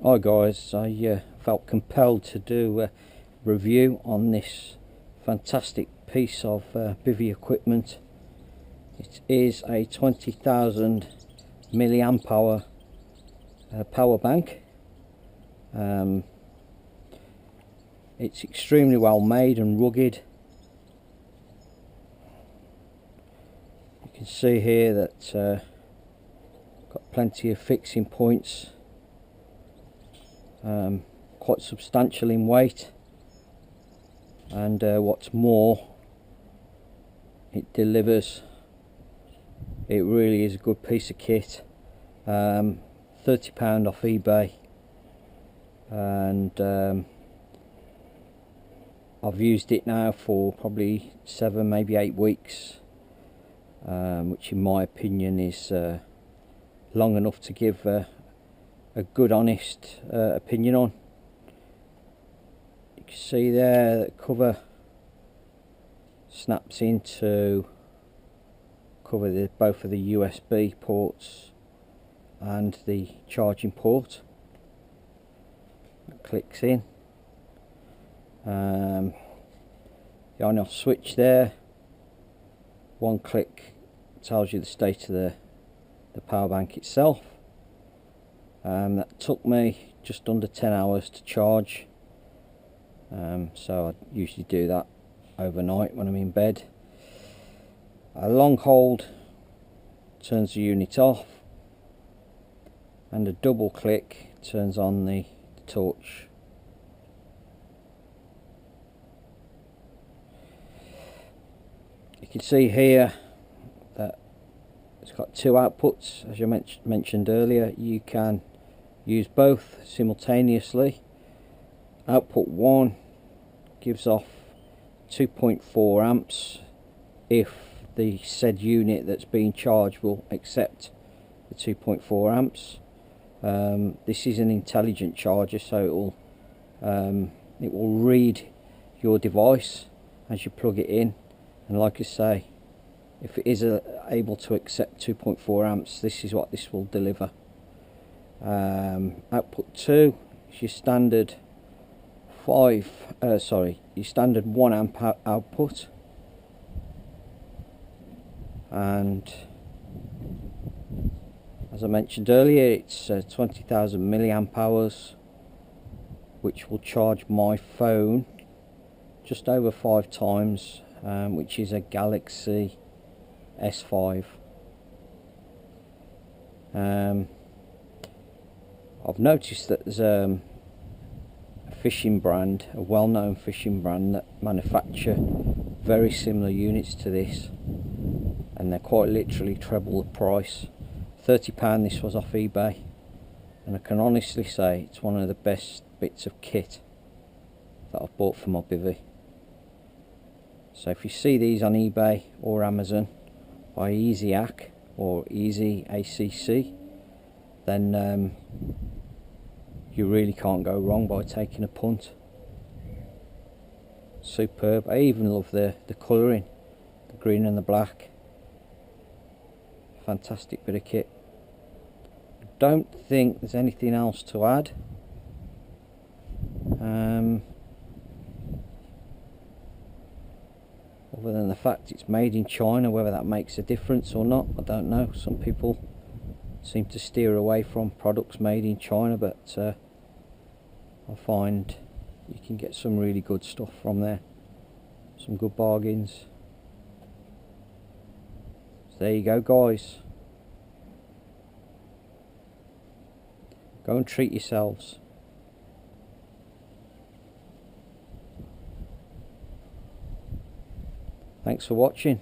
Hi guys, I felt compelled to do a review on this fantastic piece of Bivvy equipment. It is a 20,000 milliamp hour power bank. It's extremely well made and rugged. You can see here that got plenty of fixing points. Quite substantial in weight, and what's more, it delivers. It really is a good piece of kit. £30 off eBay, and I've used it now for probably 7, maybe 8 weeks, which in my opinion is long enough to give a good honest opinion on. You can see there that cover snaps into cover both of the USB ports and the charging port. It clicks in. The on-off switch there, one click tells you the state of the power bank itself. That took me just under 10 hours to charge, so I usually do that overnight when I'm in bed. A long hold turns the unit off, and a double click turns on the torch. You can see here that it's got 2 outputs. As you mentioned earlier, you can use both simultaneously. Output 1 gives off 2.4 amps if the said unit that's being charged will accept the 2.4 amps. This is an intelligent charger, so it will read your device as you plug it in, and like I say, if it is able to accept 2.4 amps, this is what this will deliver. Output 2 is your standard your standard 1 amp output, and as I mentioned earlier, it's 20,000 milliamp hours, which will charge my phone just over 5 times, which is a Galaxy S5. I've noticed that there's a fishing brand, a well-known fishing brand, that manufacture very similar units to this, and they're quite literally treble the price. £30 this was off eBay, and I can honestly say it's one of the best bits of kit that I've bought for my Bivvy. So if you see these on eBay or Amazon by Easy AC or Easy ACC, then you really can't go wrong by taking a punt. Superb. I even love the colouring, the green and the black. Fantastic bit of kit. I don't think there's anything else to add. Other than the fact it's made in China. Whether that makes a difference or not, I don't know. Some people seem to steer away from products made in China, but I find you can get some really good stuff from there, some good bargains. So there you go guys, go and treat yourselves. Thanks for watching.